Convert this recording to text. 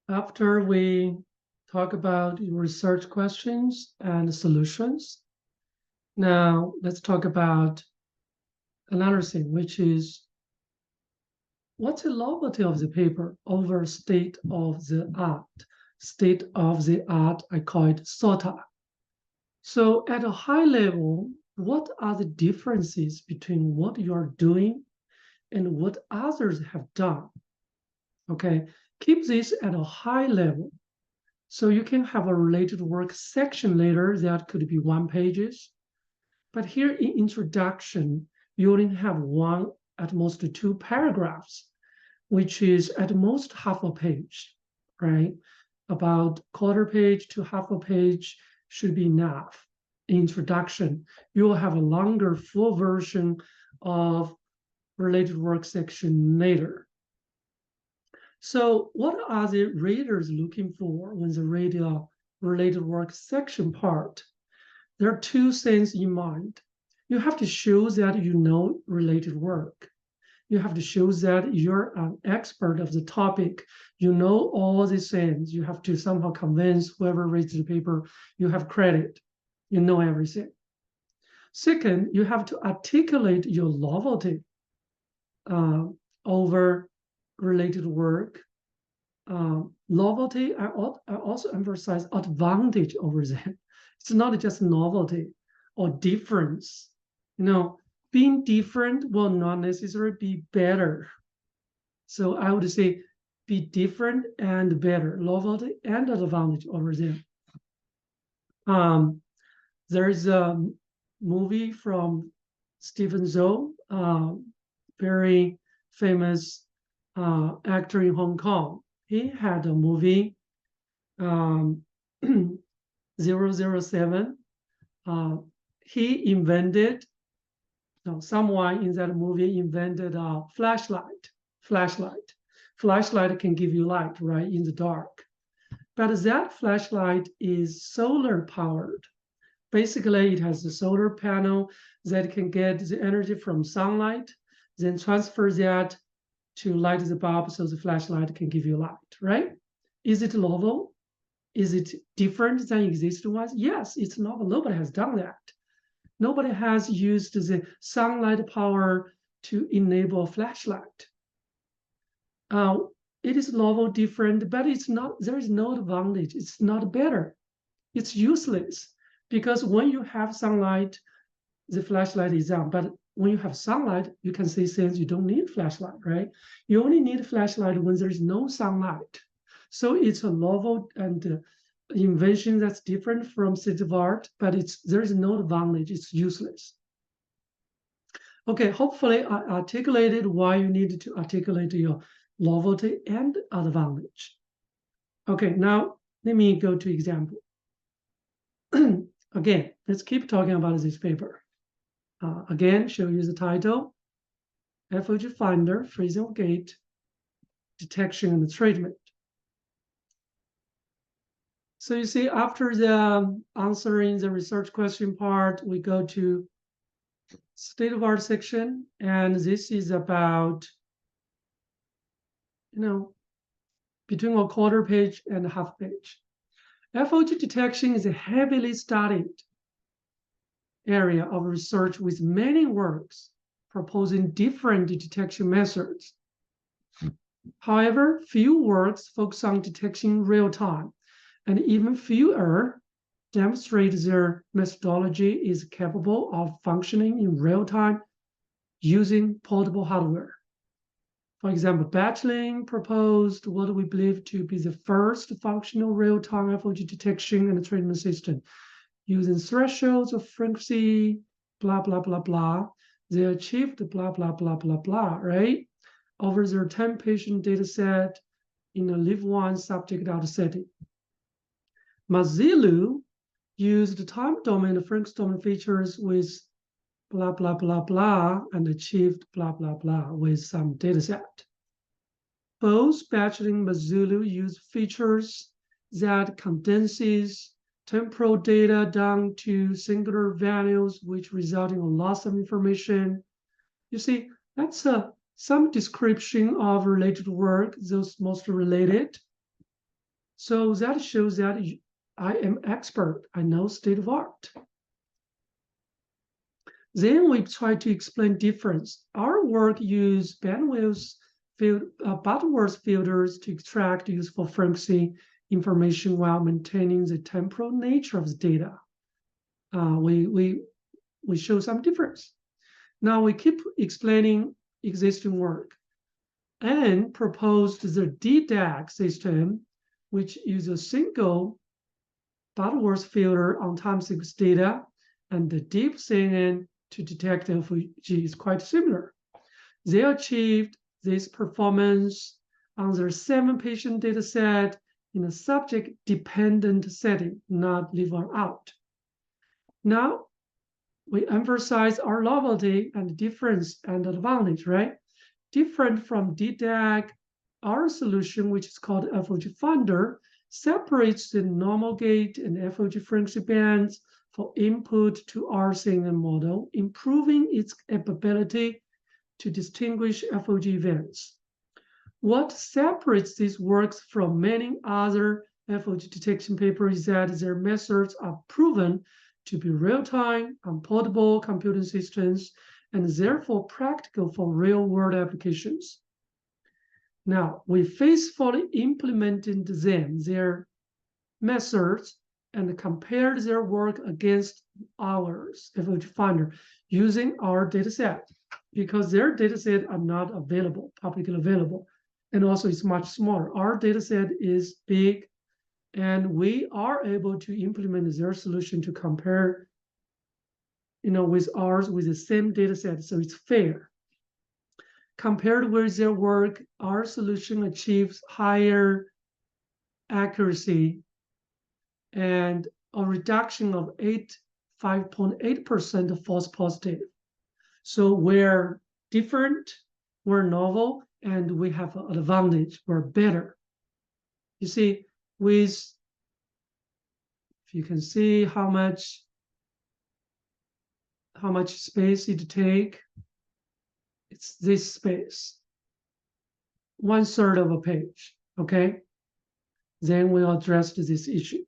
After we talk about research questions and solutions, now let's talk about another thing, which is what's the novelty of the paper over state of the art? State of the art, I call it SOTA. So at a high level, what are the differences between what you're doing and what others have done? Okay, keep this at a high level. So you can have a related work section later that could be 1 pages. But here in introduction, you only have one, at most 2 paragraphs, which is at most half a page, right? About quarter page to half a page should be enough. Introduction, you will have a longer full version of related work section later. So what are the readers looking for when they read a related work section part? There are 2 things in mind. You have to show that you know related work. You have to show that you're an expert of the topic. You know all these things. You have to somehow convince whoever reads the paper you have credit. You know everything. Second, you have to articulate your novelty over related work. Novelty, I also emphasize advantage over them. It's not just novelty or difference. Being different will not necessarily be better. So I would say be different and better, novelty and advantage over them. There's a movie from Stephen Zhou, very famous actor in Hong Kong. He had a movie, 007. He invented, someone in that movie invented a flashlight. Flashlight can give you light, right, in the dark. But that flashlight is solar powered. Basically, it has a solar panel that can get the energy from sunlight, then transfer that to light the bulb so the flashlight can give you light, right? Is it novel? Is it different than existing ones? Yes, it's novel. Nobody has done that. Nobody has used the sunlight power to enable a flashlight. It is novel, different, but it's not. There is no advantage. It's not better. It's useless because when you have sunlight, the flashlight is on. But when you have sunlight, you can see things. You don't need flashlight, right? You only need flashlight when there is no sunlight. So it's a novel and invention that's different from state of art, but there is no advantage. It's useless. Okay, hopefully I articulated why you need to articulate your novelty and advantage. Okay, now let me go to example. Again, let's keep talking about this paper. Again, show you the title, FOG Finder, Freezing Gate, Detection and Treatment. So you see, after the answering the research question part, we go to state of art section, and this is about, between a quarter page and a half page. FOG detection is a heavily studied area of research with many works proposing different detection methods. However, few works focus on detection in real time, and even fewer demonstrate their methodology is capable of functioning in real time using portable hardware. For example, Batchelin proposed what we believe to be the first functional real-time FOG detection and treatment system using thresholds of frequency, blah, blah, blah, blah. They achieved blah, blah, blah, blah, blah, right? Over their 10-patient data set in a live one subject out setting. Mazilu used time domain and frequency domain features with blah, blah, blah, blah, and achieved blah, blah, blah with some data set. Both Batchelin and Mazilu use features that condenses temporal data down to singular values, which result in a loss of information. You see, that's some description of related work, those most related. So that shows that I am expert. I know state of art. Then we try to explain difference. Our work use Butterworth filters to extract useful frequency information while maintaining the temporal nature of the data. We show some difference. Now we keep explaining existing work and proposed the DDAG system, which uses a single Butterworth filter on time sequence data, and the deep CNN to detect FOG is quite similar. They achieved this performance on their 7-patient data set in a subject-dependent setting, not leave out. Now, we emphasize our novelty and difference and advantage, right? Different from DDAG, our solution, which is called FOG Finder, separates the normal gate and FOG frequency bands for input to our CNN model, improving its ability to distinguish FOG events. What separates these works from many other FOG detection papers is that their methods are proven to be real-time on portable computing systems and therefore practical for real-world applications. Now, we faithfully implemented their methods and compared their work against ours, FOG Finder, using our dataset, because their dataset are not available, publicly available, and also it's much smaller. Our dataset is big, and we are able to implement their solution to compare, with ours with the same dataset, so it's fair. Compared with their work, our solution achieves higher accuracy and a reduction of 5.8% of false positive. So we're different, we're novel, and we have an advantage, we're better. You see, if you can see how much space it take, it's this space, 1/3 of a page, okay? Then we'll address this issue.